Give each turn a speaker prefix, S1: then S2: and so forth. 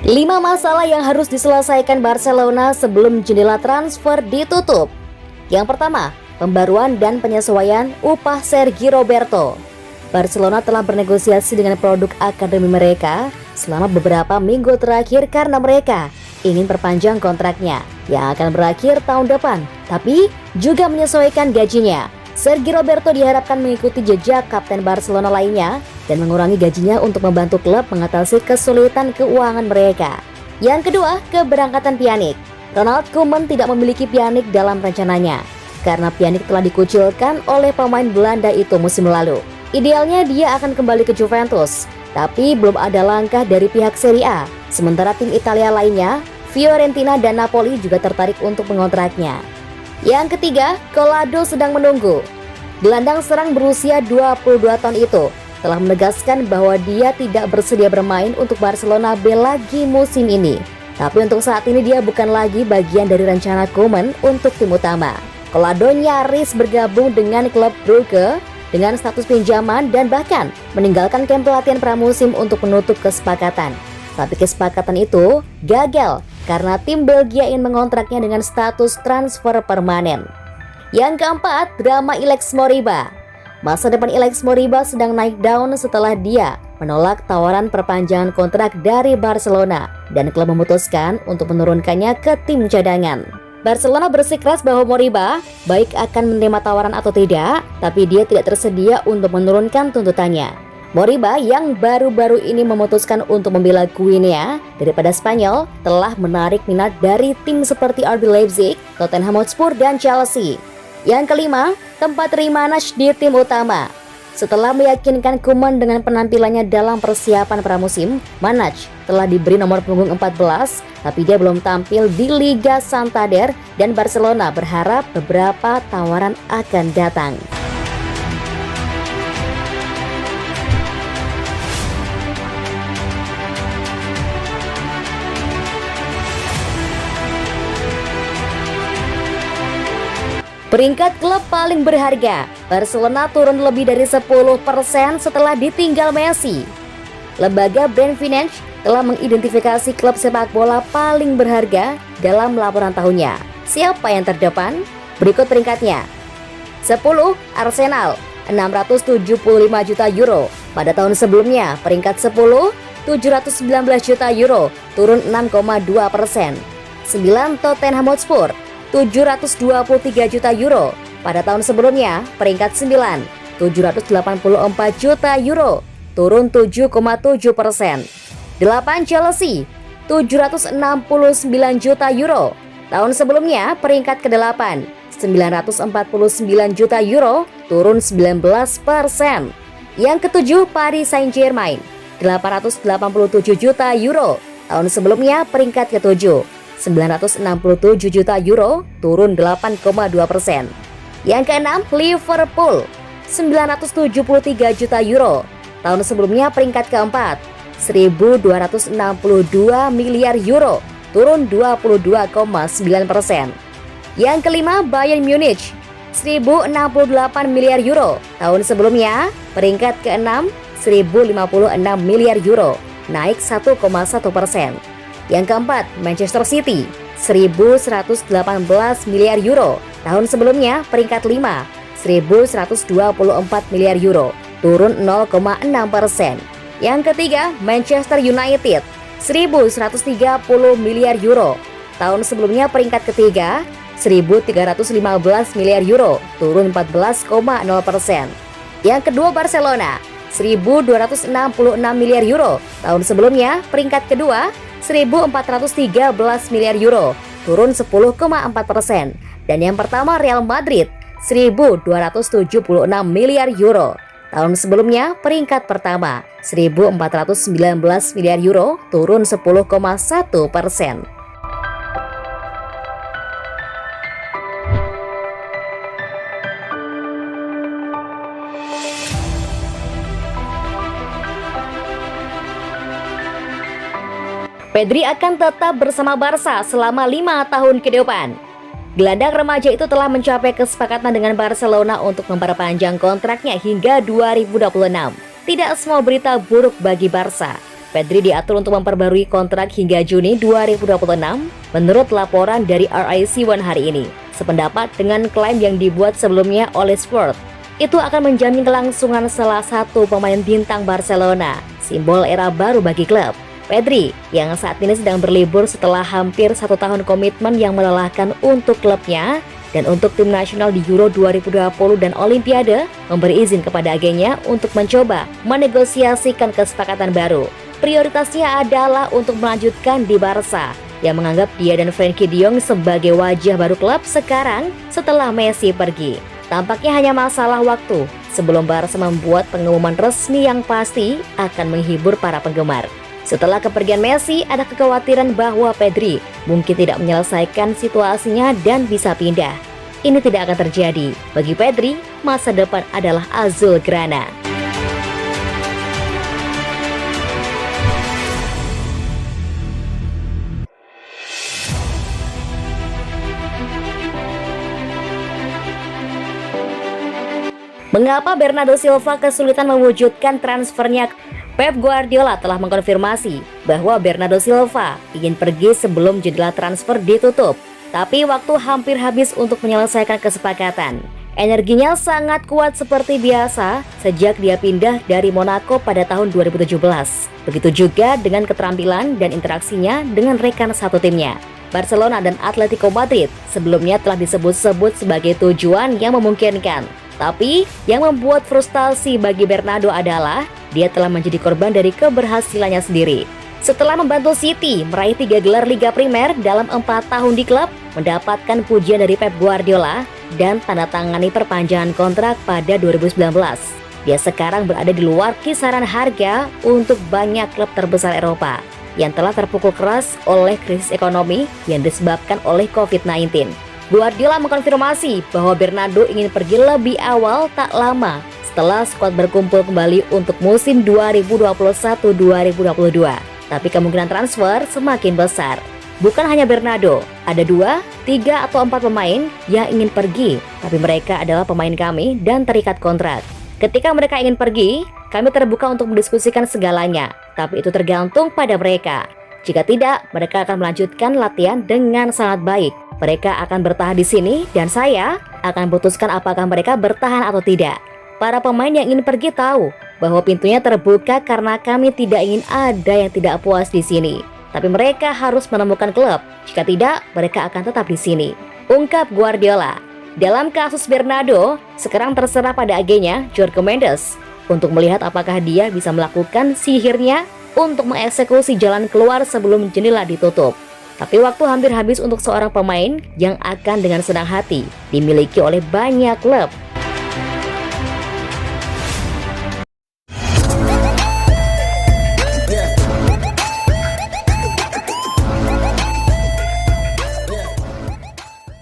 S1: 5 masalah yang harus diselesaikan Barcelona sebelum jendela transfer ditutup. Yang pertama, pembaruan dan penyesuaian upah Sergi Roberto. Barcelona telah bernegosiasi dengan produk akademi mereka selama beberapa minggu terakhir karena mereka ingin perpanjang kontraknya yang akan berakhir tahun depan, tapi juga menyesuaikan gajinya. Sergi Roberto diharapkan mengikuti jejak kapten Barcelona lainnya dan mengurangi gajinya untuk membantu klub mengatasi kesulitan keuangan mereka. Yang kedua, keberangkatan Pjanic. Ronald Koeman tidak memiliki Pjanic dalam rencananya karena Pjanic telah dikucilkan oleh pemain Belanda itu musim lalu. Idealnya dia akan kembali ke Juventus, tapi belum ada langkah dari pihak Serie A. Sementara tim Italia lainnya, Fiorentina dan Napoli juga tertarik untuk mengontraknya. Yang ketiga, Collado sedang menunggu. Gelandang serang berusia 22 tahun itu telah menegaskan bahwa dia tidak bersedia bermain untuk Barcelona B lagi musim ini. Tapi untuk saat ini dia bukan lagi bagian dari rencana Koeman untuk tim utama. Collado nyaris bergabung dengan klub Brugge dengan status pinjaman dan bahkan meninggalkan kamp pelatihan pramusim untuk menutup kesepakatan. Tapi kesepakatan itu gagal karena tim Belgia ingin mengontraknya dengan status transfer permanen. Yang keempat, drama Ilex Moriba. Masa depan Ilex Moriba sedang naik daun setelah dia menolak tawaran perpanjangan kontrak dari Barcelona dan klub memutuskan untuk menurunkannya ke tim cadangan. Barcelona bersikeras bahwa Moriba baik akan menerima tawaran atau tidak, tapi dia tidak tersedia untuk menurunkan tuntutannya. Moriba yang baru-baru ini memutuskan untuk membela Guinea daripada Spanyol telah menarik minat dari tim seperti RB Leipzig, Tottenham Hotspur, dan Chelsea. Yang kelima, tempat Manaj di tim utama. Setelah meyakinkan Koeman dengan penampilannya dalam persiapan pramusim, Manaj telah diberi nomor punggung 14, tapi dia belum tampil di Liga Santander dan Barcelona berharap beberapa tawaran akan datang. Peringkat klub paling berharga, Barcelona turun lebih dari 10% setelah ditinggal Messi. Lembaga Brand Finance telah mengidentifikasi klub sepak bola paling berharga dalam laporan tahunnya. Siapa yang terdepan? Berikut peringkatnya. 10. Arsenal, 675 juta euro. Pada tahun sebelumnya, peringkat 10, 719 juta euro, turun 6,2%. 9. Tottenham Hotspur, 723 juta euro. Pada tahun sebelumnya, peringkat 9, 784 juta euro, turun 7,7%. 8. Chelsea, 769 juta euro. Tahun sebelumnya, peringkat ke-8, 949 juta euro, turun 19%. Yang ke-7, Paris Saint-Germain, 887 juta euro. Tahun sebelumnya, peringkat ke-7, 967 juta euro, turun 8,2%. Yang ke-6, Liverpool, 973 juta euro. Tahun sebelumnya peringkat ke-4, 1.262 miliar euro, turun 22,9%. Yang ke-5, Bayern Munich, 1.068 miliar euro. Tahun sebelumnya peringkat ke-6, 1.056 miliar euro, naik 1,1%. Yang keempat, Manchester City, 1.118 miliar euro. Tahun sebelumnya peringkat 5, 1.124 miliar euro, turun 0,6%. Yang ketiga, Manchester United, 1.130 miliar euro. Tahun sebelumnya peringkat ketiga, 1.315 miliar euro, turun 14,0%. Yang kedua, Barcelona, 1.266 miliar euro. Tahun sebelumnya peringkat kedua, 1.413 miliar euro, turun 10,4%. Dan yang pertama, Real Madrid, 1.276 miliar euro. Tahun sebelumnya peringkat pertama, 1.419 miliar euro, turun 10,1%. Pedri akan tetap bersama Barca selama 5 tahun ke depan. Gelandang remaja itu telah mencapai kesepakatan dengan Barcelona untuk memperpanjang kontraknya hingga 2026. Tidak semua berita buruk bagi Barca. Pedri diatur untuk memperbarui kontrak hingga Juni 2026 menurut laporan dari RIC One hari ini. Sependapat dengan klaim yang dibuat sebelumnya oleh Sport, itu akan menjamin kelangsungan salah satu pemain bintang Barcelona, simbol era baru bagi klub. Pedri yang saat ini sedang berlibur setelah hampir 1 tahun komitmen yang melelahkan untuk klubnya dan untuk tim nasional di Euro 2020 dan Olimpiade, memberi izin kepada agennya untuk mencoba menegosiasikan kesepakatan baru. Prioritasnya adalah untuk melanjutkan di Barca, yang menganggap dia dan Frenkie de Jong sebagai wajah baru klub sekarang setelah Messi pergi. Tampaknya hanya masalah waktu sebelum Barca membuat pengumuman resmi yang pasti akan menghibur para penggemar. Setelah kepergian Messi, ada kekhawatiran bahwa Pedri mungkin tidak menyelesaikan situasinya dan bisa pindah. Ini tidak akan terjadi. Bagi Pedri, masa depan adalah Azulgrana. Mengapa Bernardo Silva kesulitan mewujudkan transfernya? Pep Guardiola telah mengkonfirmasi bahwa Bernardo Silva ingin pergi sebelum jendela transfer ditutup. Tapi waktu hampir habis untuk menyelesaikan kesepakatan. Energinya sangat kuat seperti biasa sejak dia pindah dari Monaco pada tahun 2017. Begitu juga dengan keterampilan dan interaksinya dengan rekan satu timnya. Barcelona dan Atletico Madrid sebelumnya telah disebut-sebut sebagai tujuan yang memungkinkan. Tapi yang membuat frustasi bagi Bernardo adalah dia telah menjadi korban dari keberhasilannya sendiri. Setelah membantu City meraih 3 gelar Liga Primer dalam 4 tahun di klub, mendapatkan pujian dari Pep Guardiola dan tanda tangani perpanjangan kontrak pada 2019. Dia sekarang berada di luar kisaran harga untuk banyak klub terbesar Eropa yang telah terpukul keras oleh krisis ekonomi yang disebabkan oleh COVID-19. Guardiola mengkonfirmasi bahwa Bernardo ingin pergi lebih awal tak lama setelah skuad berkumpul kembali untuk musim 2021-2022. Tapi kemungkinan transfer semakin besar. Bukan hanya Bernardo, ada 2, 3, atau 4 pemain yang ingin pergi, tapi mereka adalah pemain kami dan terikat kontrak. Ketika mereka ingin pergi, kami terbuka untuk mendiskusikan segalanya, tapi itu tergantung pada mereka. Jika tidak, mereka akan melanjutkan latihan dengan sangat baik. Mereka akan bertahan di sini dan saya akan putuskan apakah mereka bertahan atau tidak. Para pemain yang ingin pergi tahu bahwa pintunya terbuka karena kami tidak ingin ada yang tidak puas di sini. Tapi mereka harus menemukan klub. Jika tidak, mereka akan tetap di sini, ungkap Guardiola. Dalam kasus Bernardo, sekarang terserah pada agennya Jorge Mendes untuk melihat apakah dia bisa melakukan sihirnya untuk mengeksekusi jalan keluar sebelum jendela ditutup. Tapi waktu hampir habis untuk seorang pemain yang akan dengan senang hati dimiliki oleh banyak klub.